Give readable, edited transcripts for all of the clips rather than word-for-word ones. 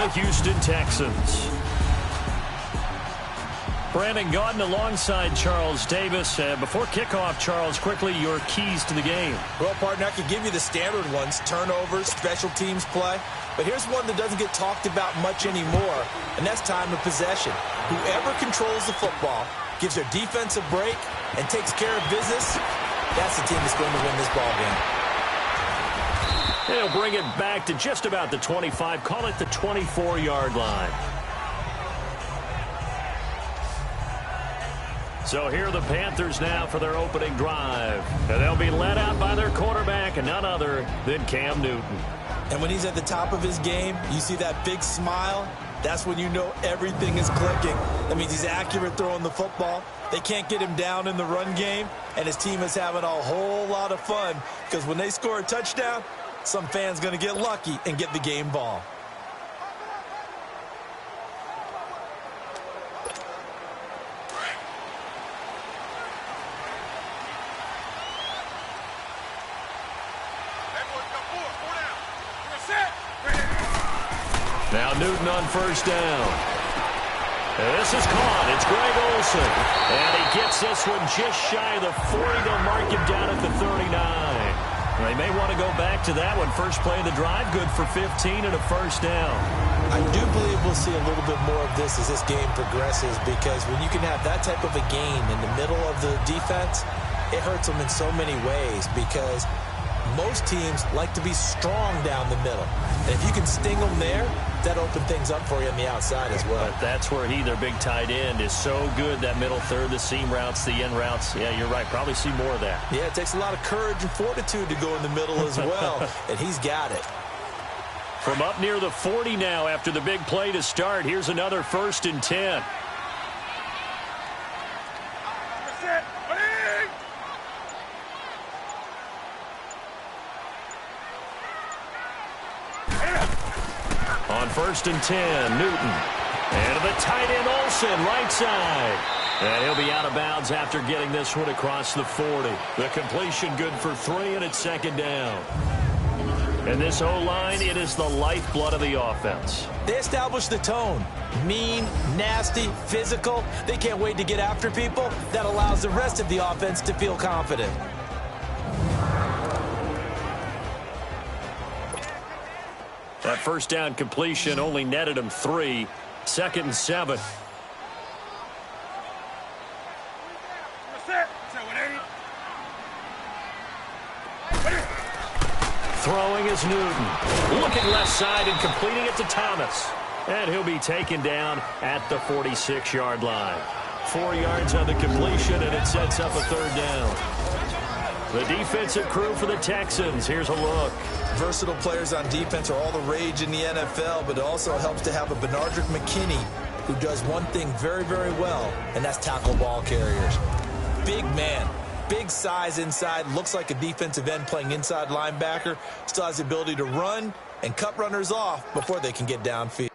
the Houston Texans. Brandon Gaudin alongside Charles Davis. Before kickoff, Charles, quickly your keys to the game. Well, partner, I can give you the standard ones, turnovers, special teams play. But here's one that doesn't get talked about much anymore, and that's time of possession. Whoever controls the football, gives their defense a break, and takes care of business, that's the team that's going to win this ball game. They'll bring it back to just about the 25. Call it the 24-yard line. So here are the Panthers now for their opening drive. And they'll be led out by their quarterback, and none other than Cam Newton. And when he's at the top of his game, you see that big smile, that's when you know everything is clicking. That means he's accurate throwing the football. They can't get him down in the run game, and his team is having a whole lot of fun because when they score a touchdown, some fan's going to get lucky and get the game ball. Now Newton on first down. This is caught. It's Greg Olsen. And he gets this one just shy of the 40. They'll mark him down at the 39. They may want to go back to that one. First play of the drive, good for 15 and a first down. I do believe we'll see a little bit more of this as this game progresses because when you can have that type of a gain in the middle of the defense, it hurts them in so many ways because most teams like to be strong down the middle. And if you can sting them there, that opens things up for you on the outside as well. But that's where their big tight end, is so good, that middle third, the seam routes, the end routes. Yeah, you're right. Probably see more of that. Yeah, it takes a lot of courage and fortitude to go in the middle as well, and he's got it. From up near the 40 now after the big play to start, here's another 1st and 10. On 1st and 10, Newton. And to the tight end, Olsen, right side. And he'll be out of bounds after getting this one across the 40. The completion good for 3, and it's 2nd down. And this O-line, it is the lifeblood of the offense. They establish the tone. Mean, nasty, physical. They can't wait to get after people. That allows the rest of the offense to feel confident. That first down completion only netted him 3. 2nd and 7. Throwing is Newton. Looking left side and completing it to Thomas. And he'll be taken down at the 46-yard line. 4 yards on the completion, and it sets up a 3rd down. The defensive crew for the Texans. Here's a look. Versatile players on defense are all the rage in the NFL, but it also helps to have a Benardrick McKinney who does one thing very, very well, and that's tackle ball carriers. Big man, big size inside, looks like a defensive end playing inside linebacker, still has the ability to run and cut runners off before they can get downfield.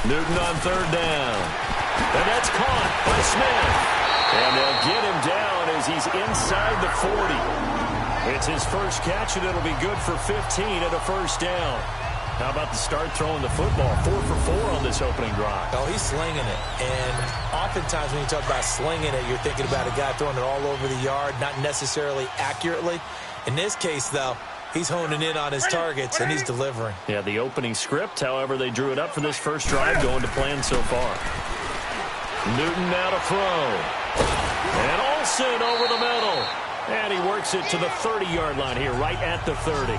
Newton on 3rd down. And that's caught by Smith. And they'll get him down as he's inside the 40. It's his first catch, and it'll be good for 15 and a first down. How about the start throwing the football? 4 for 4 on this opening drive. Oh, he's slinging it. And oftentimes when you talk about slinging it, you're thinking about a guy throwing it all over the yard, not necessarily accurately. In this case, though, He's honing in on his targets, and he's delivering. Yeah, the opening script, however they drew it up for this first drive, going to plan so far. Newton now to throw. And Olsen over the middle. And he works it to the 30-yard line here, right at the 30.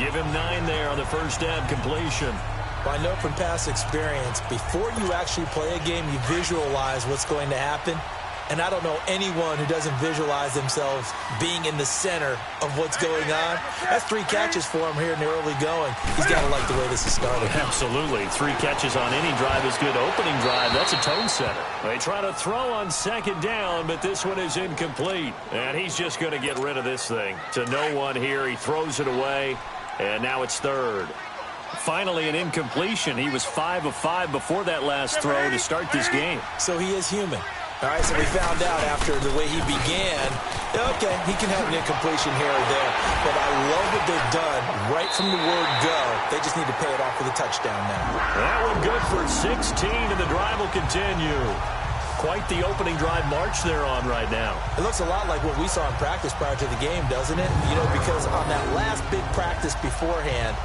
Give him 9 there on the first down completion. Well, I know from past experience, before you actually play a game, you visualize what's going to happen. And I don't know anyone who doesn't visualize themselves being in the center of what's going on. That's 3 catches for him here in the early going. He's got to like the way this is starting. Absolutely. 3 catches on any drive is good. Opening drive, that's a tone setter. They try to throw on second down, but this one is incomplete. And he's just going to get rid of this thing. To no one here. He throws it away, and now it's third. Finally, an incompletion. He was 5 of 5 before that last throw to start this game. So he is human. All right, so we found out after the way he began, okay, he can have an incompletion here or there, but I love what they've done right from the word go. They just need to pay it off with a touchdown now. That one good for 16, and the drive will continue. Quite the opening drive march they're on right now. It looks a lot like what we saw in practice prior to the game, doesn't it? You know, because on that last big practice beforehand,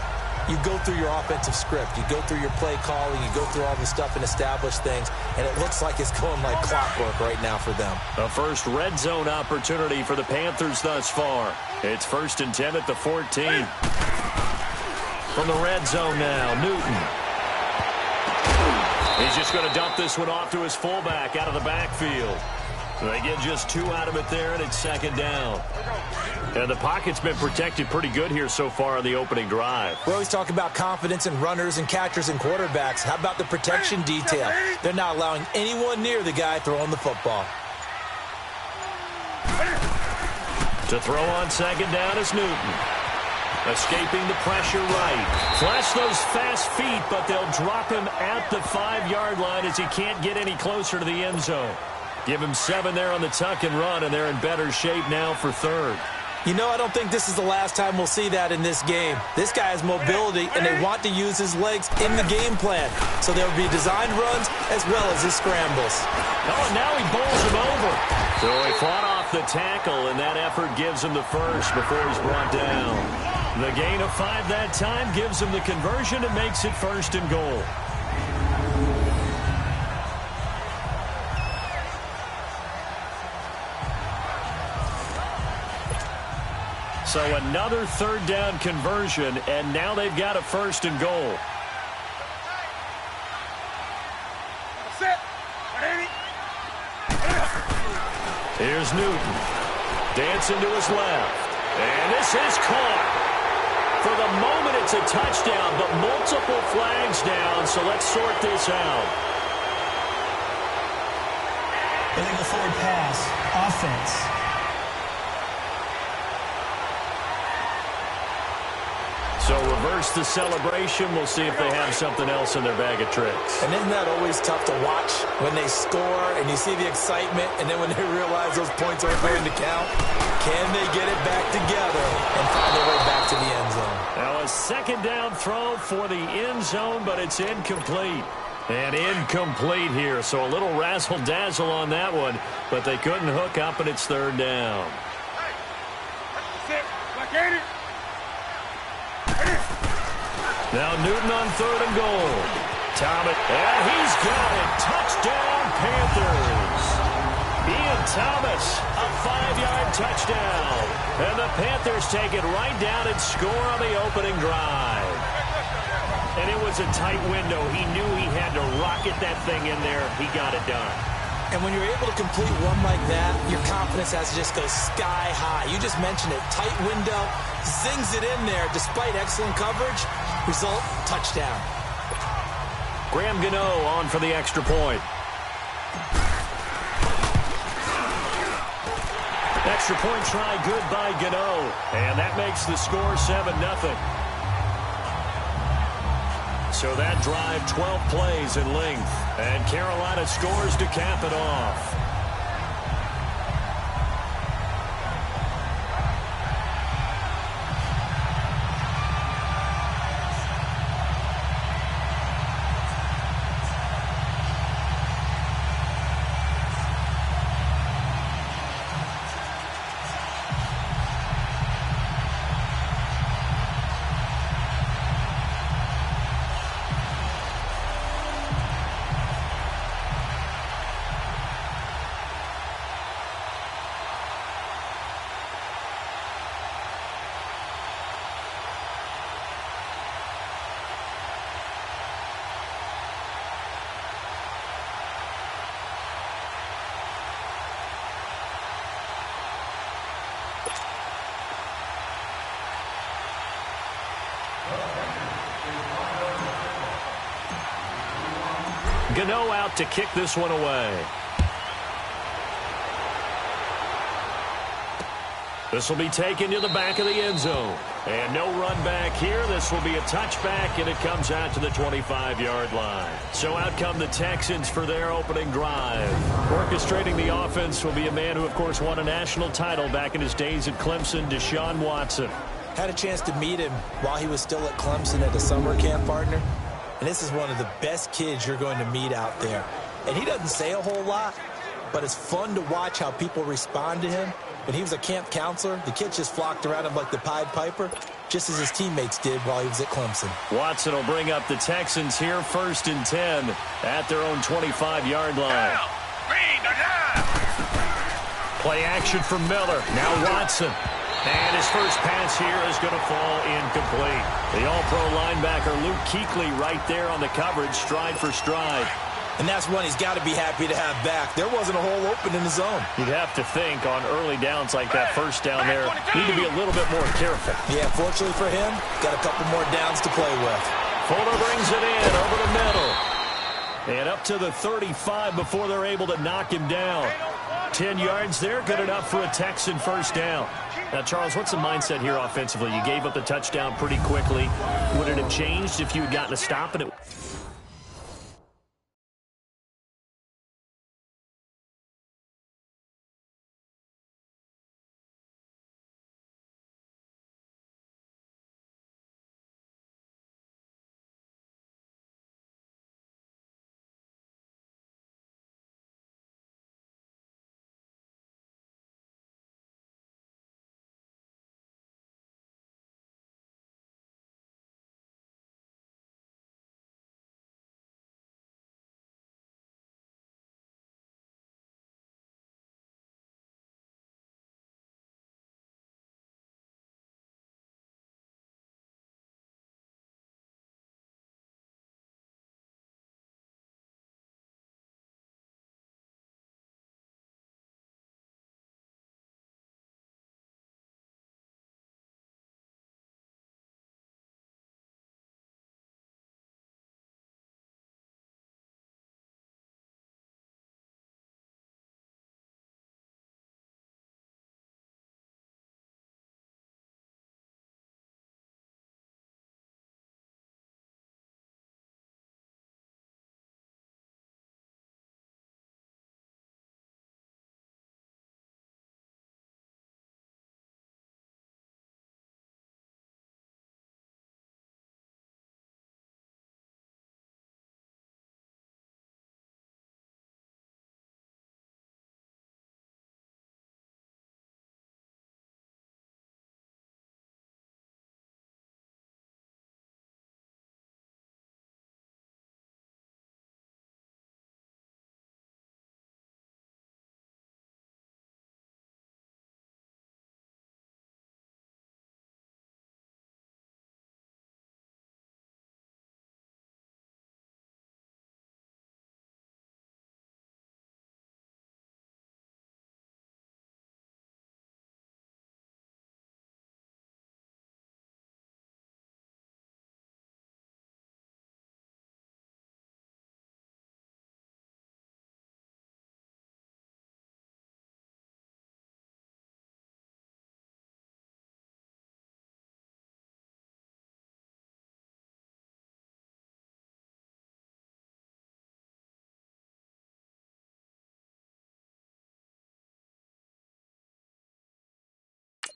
you go through your offensive script. You go through your play calling. You go through all the stuff and establish things. And it looks like it's going like clockwork right now for them. A first red zone opportunity for the Panthers thus far. It's 1st and 10 at the 14. From the red zone now, Newton. He's just going to dump this one off to his fullback out of the backfield. They get just 2 out of it there, and it's 2nd down. And the pocket's been protected pretty good here so far on the opening drive. We always talk about confidence in runners and catchers and quarterbacks. How about the protection detail? They're not allowing anyone near the guy throwing the football. To throw on 2nd down is Newton. Escaping the pressure right. Flash those fast feet, but they'll drop him at the 5-yard line as he can't get any closer to the end zone. Give him 7 there on the tuck and run, and they're in better shape now for 3rd. You know, I don't think this is the last time we'll see that in this game. This guy has mobility, and they want to use his legs in the game plan. So there will be designed runs as well as his scrambles. Oh, and now he bowls him over. So he fought off the tackle, and that effort gives him the first before he's brought down. The gain of 5 that time gives him the conversion and makes it 1st and goal. So another 3rd down conversion, and now they've got a 1st and goal. Here's Newton. Dancing to his left. And this is caught. For the moment, it's a touchdown, but multiple flags down, so let's sort this out. Illegal forward pass. Offense. So reverse the celebration. We'll see if they have something else in their bag of tricks. And isn't that always tough to watch when they score and you see the excitement, and then when they realize those points aren't going to count? Can they get it back together and find their way back to the end zone? Now a 2nd down throw for the end zone, but it's incomplete. And incomplete here, so a little razzle-dazzle on that one, but they couldn't hook up, and it's 3rd down. Now Newton on 3rd and goal. Thomas, and he's got it. Touchdown, Panthers. Ian Thomas, a 5-yard touchdown. And the Panthers take it right down and score on the opening drive. And it was a tight window. He knew he had to rocket that thing in there. He got it done. And when you're able to complete one like that, your confidence has to just go sky high. You just mentioned it. Tight window, zings it in there despite excellent coverage. Result, touchdown. Graham Gano on for the extra point. Extra point try good by Gano. And that makes the score 7-0. So that drive, 12 plays in length. And Carolina scores to cap it off. Gano out to kick this one away. This will be taken to the back of the end zone. And no run back here. This will be a touchback, and it comes out to the 25-yard line. So out come the Texans for their opening drive. Orchestrating the offense will be a man who, of course, won a national title back in his days at Clemson, Deshaun Watson. Had a chance to meet him while he was still at Clemson at a summer camp, partner. And this is one of the best kids you're going to meet out there. And he doesn't say a whole lot, but it's fun to watch how people respond to him. When he was a camp counselor, the kids just flocked around him like the Pied Piper, just as his teammates did while he was at Clemson. Watson will bring up the Texans here, 1st and 10 at their own 25-yard line. Play action from Miller. Now Watson. And his first pass here is going to fall incomplete. The all-pro linebacker Luke Kuechly right there on the coverage, stride for stride. And that's one he's got to be happy to have back. There wasn't a hole open in the zone. You'd have to think on early downs like that first down there, need to be a little bit more careful. Yeah, fortunately for him, got a couple more downs to play with. Fuller brings it in over the middle. And up to the 35 before they're able to knock him down. 10 yards there, good enough for a Texan first down. Now, Charles, what's the mindset here offensively? You gave up the touchdown pretty quickly. Would it have changed if you had gotten a stop and it...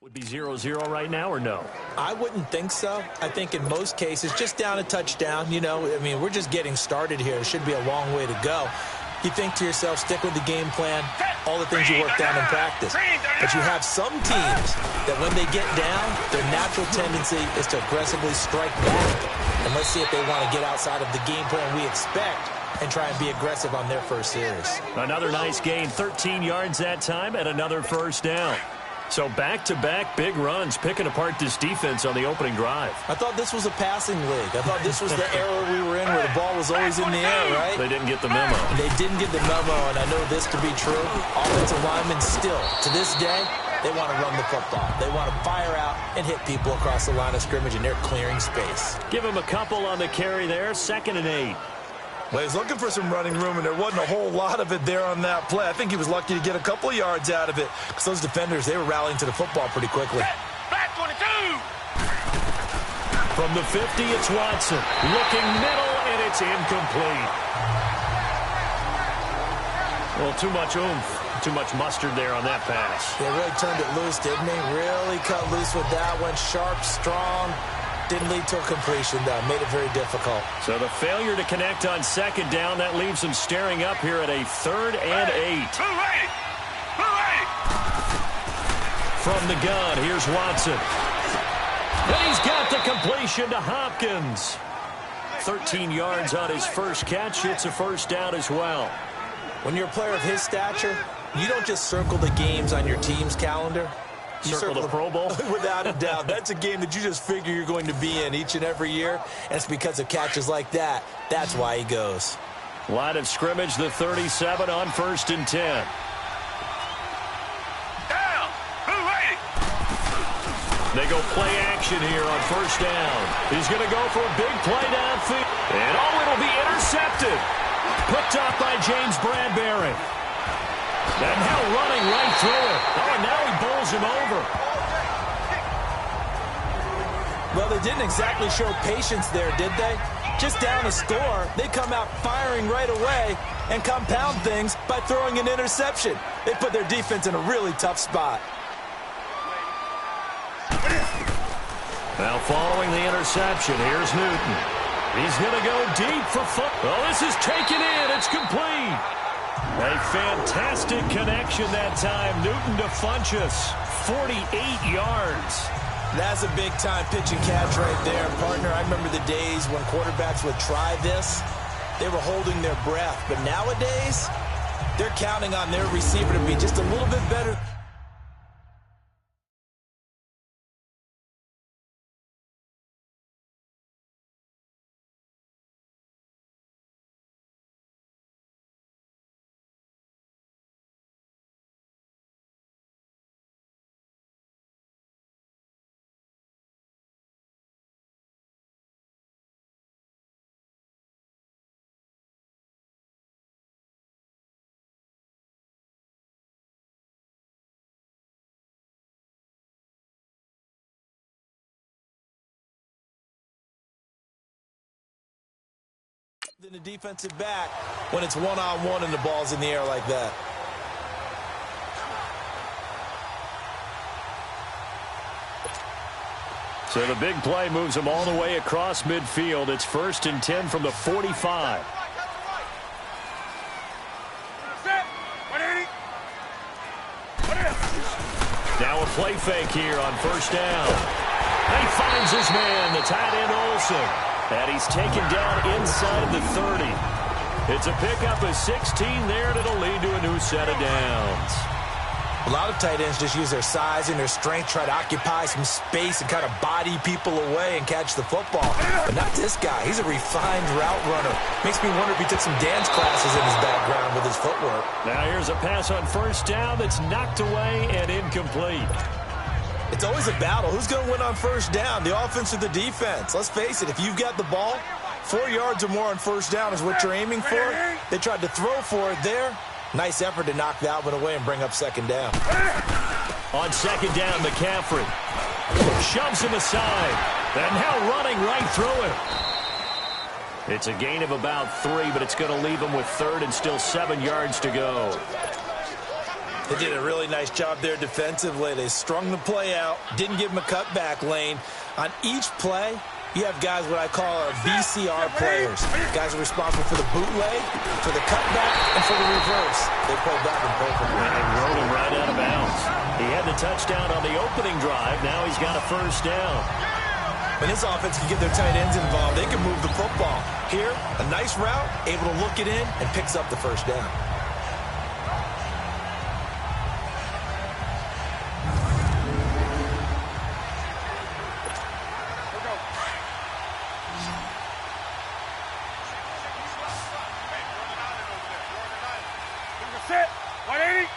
Would be 0-0 right now or no? I wouldn't think so. I think in most cases, just down a touchdown, you know, I mean, we're just getting started here. It should be a long way to go. You think to yourself, stick with the game plan, all the things you work down in practice. But you have some teams that when they get down, their natural tendency is to aggressively strike back. And let's see if they want to get outside of the game plan we expect and try and be aggressive on their first series. Another nice gain, 13 yards that time, and another first down. So back-to-back big runs, picking apart this defense on the opening drive. I thought this was a passing league. I thought this was the era we were in where the ball was always in the air, right? They didn't get the memo. They didn't get the memo, and I know this to be true. Offensive linemen still, to this day, they want to run the football. They want to fire out and hit people across the line of scrimmage, and they're clearing space. Give them a couple on the carry there, 2nd and 8. Well, he's looking for some running room, and there wasn't a whole lot of it there on that play. I think he was lucky to get a couple of yards out of it because those defenders, they were rallying to the football pretty quickly. Back 22! From the 50, it's Watson. Looking middle, and it's incomplete. Well, too much oomph. Too much mustard there on that pass. They really turned it loose, didn't they? Really cut loose with that one. Sharp, strong. Didn't lead to a completion, though. Made it very difficult. So the failure to connect on second down, that leaves them staring up here at a 3rd and 8. From the gun, here's Watson. And he's got the completion to Hopkins. 13 yards on his first catch. It's a first down as well. When you're a player of his stature, you don't just circle the games on your team's calendar. You circle the Pro Bowl? Without a doubt. That's a game that you just figure you're going to be in each and every year, and it's because of catches like that. That's why he goes. Line of scrimmage, the 37 on 1st and 10. Down! Who waiting? They go play action here on 1st down. He's going to go for a big play downfield. And, it'll be intercepted. Picked up by James Bradbury. And now running right through it. Oh, and now he bowls him over. Well, they didn't exactly show patience there, did they? Just down a score, they come out firing right away and compound things by throwing an interception. They put their defense in a really tough spot. Now following the interception, here's Newton. He's going to go deep for foot. Well, this is taken in. It's complete. A fantastic connection that time. Newton to Funchess. 48 yards. That's a big-time pitch and catch right there, partner. I remember the days when quarterbacks would try this. They were holding their breath. But nowadays, they're counting on their receiver to be just a little bit better. Than the defensive back when it's one-on-one and the ball's in the air like that. So the big play moves them all the way across midfield. It's 1st and 10 from the 45. Now a play fake here on 1st down. And he finds his man, the tight end Olsen. And he's taken down inside the 30. It's a pickup of 16 there, and it'll lead to a new set of downs. A lot of tight ends just use their size and their strength, try to occupy some space and kind of body people away and catch the football. But not this guy. He's a refined route runner. Makes me wonder if he took some dance classes in his background with his footwork. Now here's a pass on 1st down that's knocked away and incomplete. It's always a battle. Who's going to win on 1st down, the offense or the defense? Let's face it, if you've got the ball, 4 yards or more on 1st down is what you're aiming for. They tried to throw for it there. Nice effort to knock that one away and bring up 2nd down. On 2nd down, McCaffrey shoves him aside. And now running right through it. It's a gain of about 3, but it's going to leave him with 3rd and still 7 yards to go. They did a really nice job there defensively. They strung the play out, didn't give him a cutback lane. On each play, you have guys what I call our BCR players. Guys are responsible for the bootleg, for the cutback, and for the reverse. They played that one perfectly. And they rolled him right out of bounds. He had the touchdown on the opening drive. Now he's got a 1st down. When this offense can get their tight ends involved, they can move the football. Here, a nice route, able to look it in, and picks up the 1st down. Set. 180.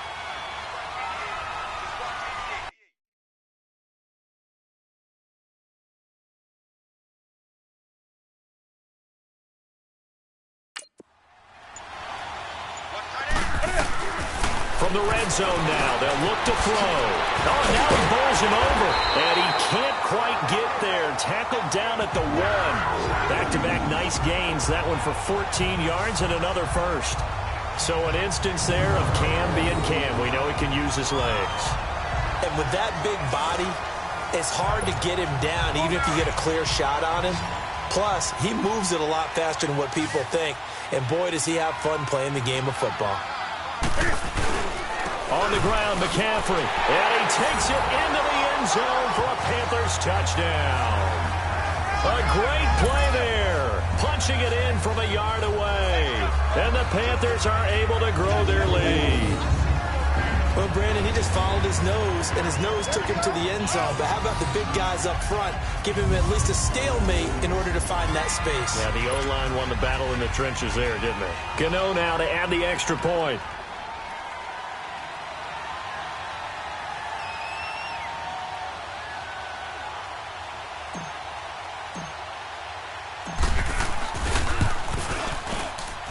From the red zone now, they'll look to throw. Oh, now he bowls him over. And he can't quite get there. Tackled down at the 1. Back-to-back nice gains. That one for 14 yards and another first. So an instance there of Cam being Cam. We know he can use his legs. And with that big body, it's hard to get him down, even if you get a clear shot on him. Plus, he moves it a lot faster than what people think. And boy, does he have fun playing the game of football. On the ground, McCaffrey. And he takes it into the end zone for a Panthers touchdown. A great play there. Punching it in from a yard away. And the Panthers are able to grow their lead. Well, Brandon, he just followed his nose, and his nose took him to the end zone. But how about the big guys up front? Give him at least a stalemate in order to find that space. Yeah, the O-line won the battle in the trenches there, didn't they? Gano now to add the extra point.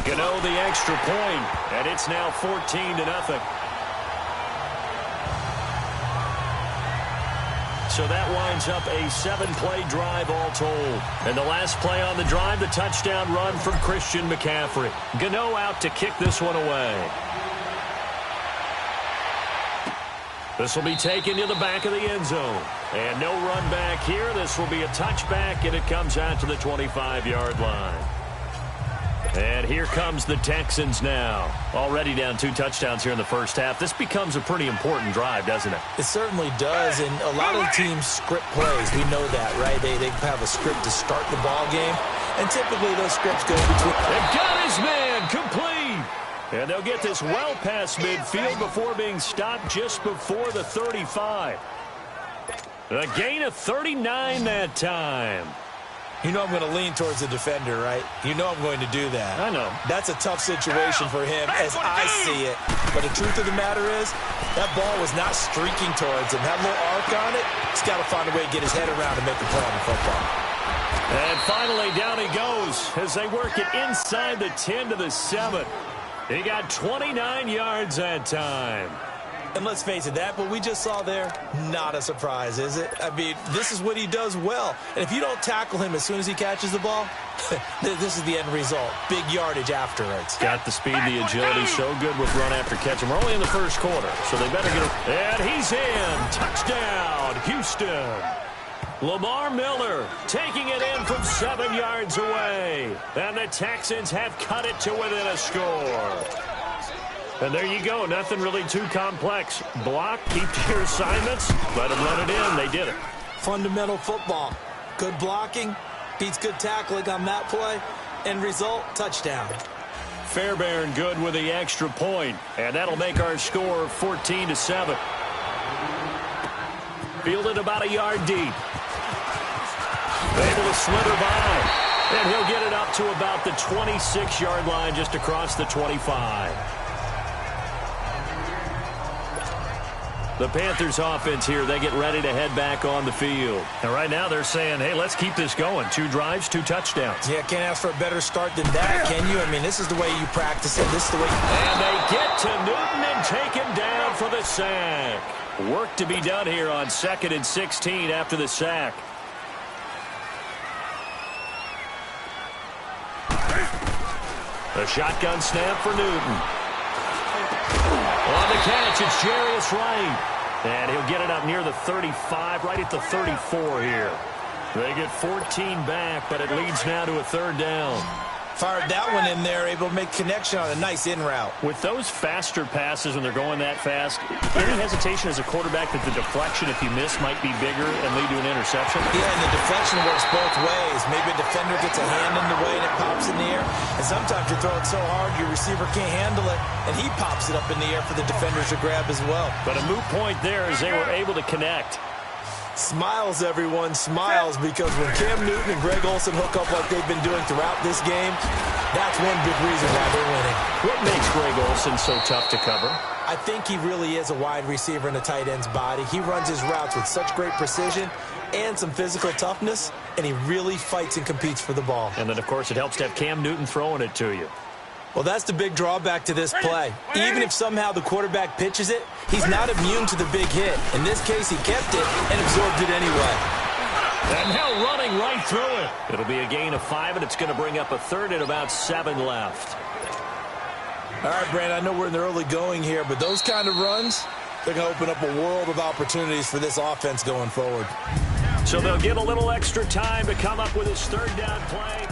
Gano the extra point, and it's now 14-0. So that winds up a 7-play drive all told. And the last play on the drive, the touchdown run from Christian McCaffrey. Gano out to kick this one away. This will be taken to the back of the end zone. And no run back here. This will be a touchback, and it comes out to the 25-yard line. And here comes the Texans now. Already down 2 touchdowns here in the first half. This becomes a pretty important drive, doesn't it? It certainly does, and a lot of the teams script plays. We know that, right? They have a script to start the ball game, and typically those scripts go between... They've got his man complete. And they'll get this well past midfield before being stopped just before the 35. A gain of 39 that time. You know I'm going to lean towards the defender, right? You know I'm going to do that. I know. That's a tough situation for him as I see it. But the truth of the matter is, that ball was not streaking towards him. That little arc on it, he's got to find a way to get his head around and make a play on the football. And finally, down he goes as they work it inside the 10 to the 7. He got 29 yards that time. And let's face it, that what we just saw there, not a surprise, is it? I mean, this is what he does well. And if you don't tackle him as soon as he catches the ball, this is the end result. Big yardage afterwards. Got the speed, the agility, so good with run after catch. And we're only in the first quarter, so they better get it. And he's in. Touchdown, Houston. Lamar Miller taking it in from 7 yards away. And the Texans have cut it to within a score. And there you go. Nothing really too complex. Block, keep to your assignments, let them run it in. They did it. Fundamental football. Good blocking, beats good tackling on that play. End result, touchdown. Fairbairn good with the extra point. And that'll make our score 14-7. Fielded about a yard deep. Able to slither by. And he'll get it up to about the 26-yard line just across the 25. The Panthers offense here, they get ready to head back on the field. And right now they're saying, hey, let's keep this going. 2 drives, 2 touchdowns. Yeah, can't ask for a better start than that, can you? I mean, this is the way you practice it. This is the way. And they get to Newton and take him down for the sack. Work to be done here on 2nd and 16 after the sack. The shotgun snap for Newton. On the catch, it's JRiff7's right. And he'll get it up near the 35, right at the 34 here. They get 14 back, but it leads now to a 3rd down. Fired that one in there, able to make connection on a nice in route. With those faster passes when they're going that fast, any hesitation as a quarterback that the deflection, if you miss, might be bigger and lead to an interception? Yeah, and the deflection works both ways. Maybe a defender gets a hand in the way and it pops in the air. And sometimes you throw it so hard your receiver can't handle it, and he pops it up in the air for the defenders to grab as well. But a moot point there as they were able to connect. Smiles, everyone, smiles, because when Cam Newton and Greg Olsen hook up like they've been doing throughout this game, that's one big reason why they're winning. What makes Greg Olsen so tough to cover? I think he really is a wide receiver in a tight end's body. He runs his routes with such great precision and some physical toughness, and he really fights and competes for the ball. And then, of course, it helps to have Cam Newton throwing it to you. Well, that's the big drawback to this play. Even if somehow the quarterback pitches it, he's not immune to the big hit. In this case, he kept it and absorbed it anyway. And now running right through it. It'll be a gain of 5, and it's going to bring up a third and about 7 left. All right, Brandon, I know we're in the early going here, but those kind of runs, they're going to open up a world of opportunities for this offense going forward. So they'll get a little extra time to come up with his third down play.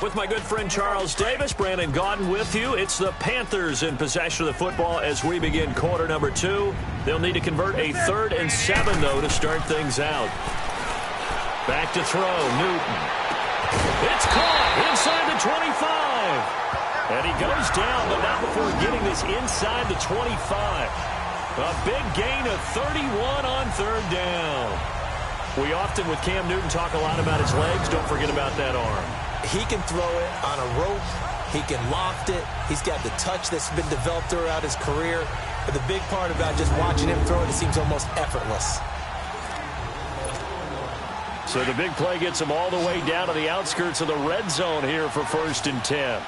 With my good friend Charles Davis, Brandon Gaudin with you. It's the Panthers in possession of the football as we begin quarter number 2. They'll need to convert a 3rd and 7, though, to start things out. Back to throw, Newton. It's caught inside the 25. And he goes down, but not before getting this inside the 25. A big gain of 31 on 3rd down. We often, with Cam Newton, talk a lot about his legs. Don't forget about that arm. He can throw it on a rope. He can loft it. He's got the touch that's been developed throughout his career. But the big part about just watching him throw it, it seems almost effortless. So the big play gets him all the way down to the outskirts of the red zone here for 1st and 10.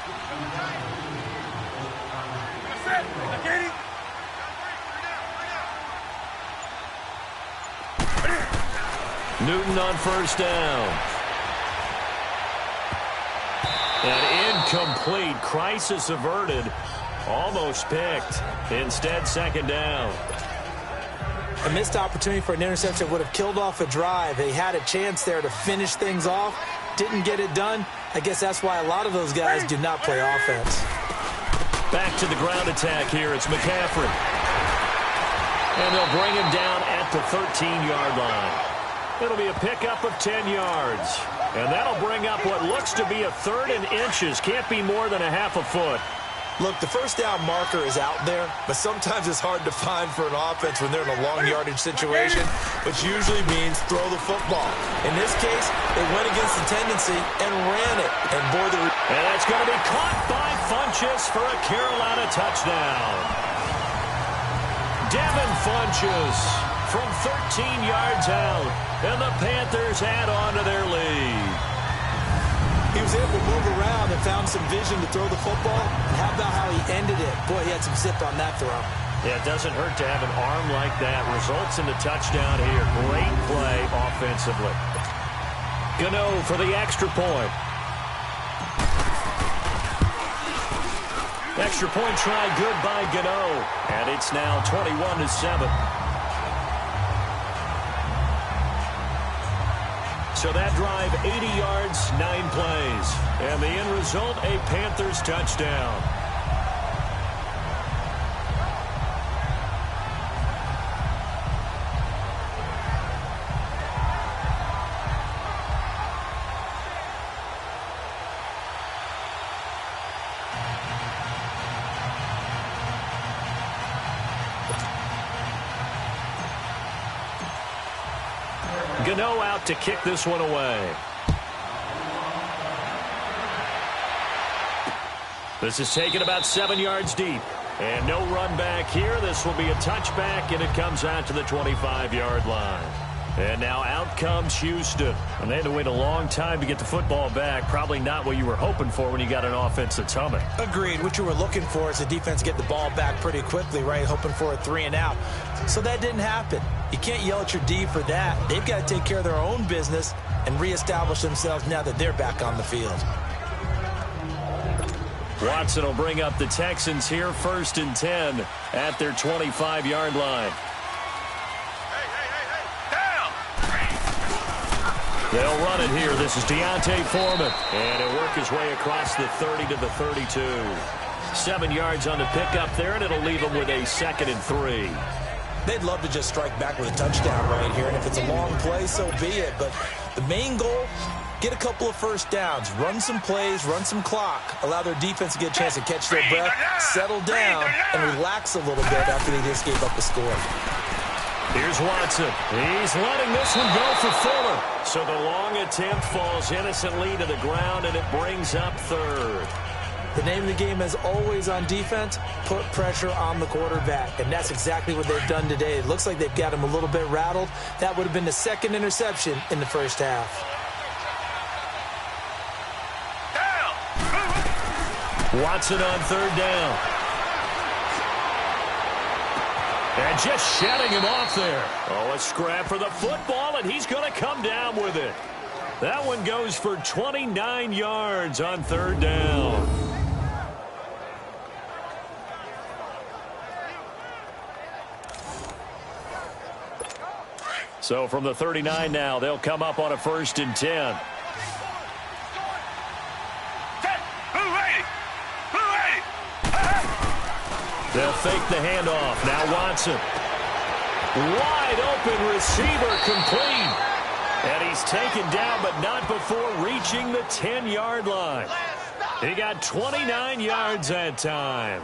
Newton on 1st down. And incomplete. Crisis averted. Almost picked. Instead, 2nd down. A missed opportunity for an interception would have killed off a drive. They had a chance there to finish things off. Didn't get it done. I guess that's why a lot of those guys do not play offense. Back to the ground attack here. It's McCaffrey. And they'll bring him down at the 13-yard line. It'll be a pickup of 10 yards. And that'll bring up what looks to be a 3rd and inches. Can't be more than a half a foot. Look, the 1st down marker is out there, but sometimes it's hard to find for an offense when they're in a long yardage situation, which usually means throw the football. In this case, they went against the tendency and ran it. And boy, and that's going to be caught by Funchess for a Carolina touchdown. Devin Funchess from 13 yards out, and the Panthers add on to their lead. He was able to move around and found some vision to throw the football. And how about how he ended it? Boy, he had some zip on that throw. Yeah, it doesn't hurt to have an arm like that. Results in the touchdown here. Great play offensively. Gano for the extra point. Extra point try good by Gano. And it's now 21-7. So that drive, 80 yards, 9 plays. And the end result, a Panthers touchdown. Gano out to kick this one away. This is taken about 7 yards deep. And no run back here. This will be a touchback, and it comes out to the 25-yard line. And now out comes Houston. And they had to wait a long time to get the football back. Probably not what you were hoping for when you got an offense that's humming. Agreed. What you were looking for is the defense get the ball back pretty quickly, right? Hoping for a 3 and out. So that didn't happen. You can't yell at your D for that. They've got to take care of their own business and reestablish themselves now that they're back on the field. Watson will bring up the Texans here, 1st and 10 at their 25-yard line. They'll run it here. This is Deontay Foreman. And he'll work his way across the 30 to the 32. 7 yards on the pickup there, and it'll leave him with a 2nd and 3. They'd love to just strike back with a touchdown right here. And if it's a long play, so be it. But the main goal, get a couple of 1st downs, run some plays, run some clock, allow their defense to get a chance to catch their breath, settle down, and relax a little bit after they just gave up a score. Here's Watson. He's letting this one go for Fuller. So the long attempt falls innocently to the ground, and it brings up 3rd. The name of the game, as always on defense, put pressure on the quarterback. And that's exactly what they've done today. It looks like they've got him a little bit rattled. That would have been the 2nd interception in the 1st half. Watson on third down. And just shedding him off there. Oh, a scrap for the football, and he's going to come down with it. That one goes for 29 yards on third down. So from the 39 now, they'll come up on a 1st and 10. They'll fake the handoff. Now Watson. Wide open receiver complete. And he's taken down, but not before reaching the 10-yard line. He got 29 yards that time.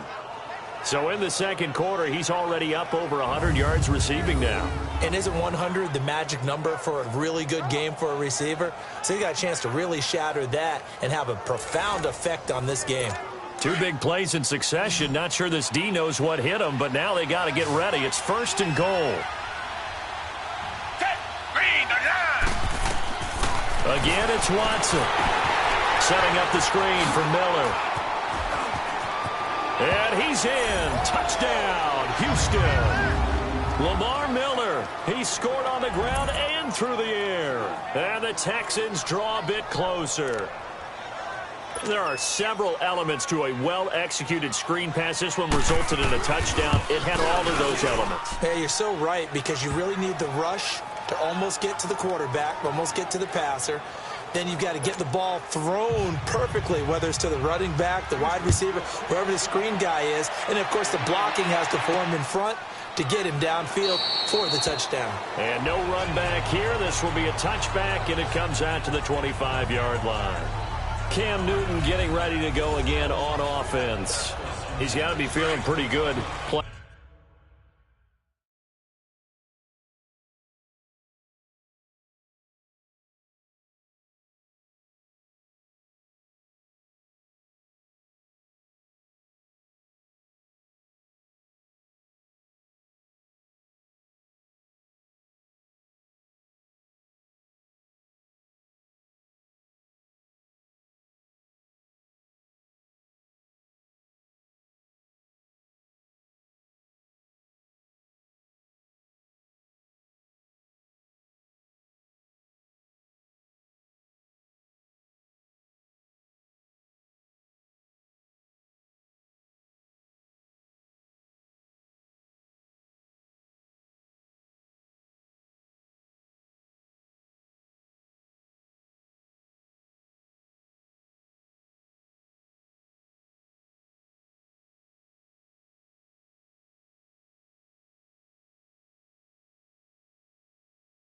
So in the second quarter, he's already up over 100 yards receiving now. And isn't 100 the magic number for a really good game for a receiver? So he got a chance to really shatter that and have a profound effect on this game. 2 big plays in succession. Not sure this D knows what hit him, but now they got to get ready. It's 1st and goal. Again, it's Watson. Setting up the screen for Miller. And he's in. Touchdown, Houston. Lamar Miller. He scored on the ground and through the air. And the Texans draw a bit closer. There are several elements to a well-executed screen pass. This one resulted in a touchdown. It had all of those elements. Yeah, you're so right, because you really need the rush to almost get to the quarterback, almost get to the passer. Then you've got to get the ball thrown perfectly, whether it's to the running back, the wide receiver, wherever the screen guy is. And, of course, the blocking has to form in front to get him downfield for the touchdown. And no run back here. This will be a touchback, and it comes out to the 25-yard line. Cam Newton getting ready to go again on offense. He's got to be feeling pretty good playing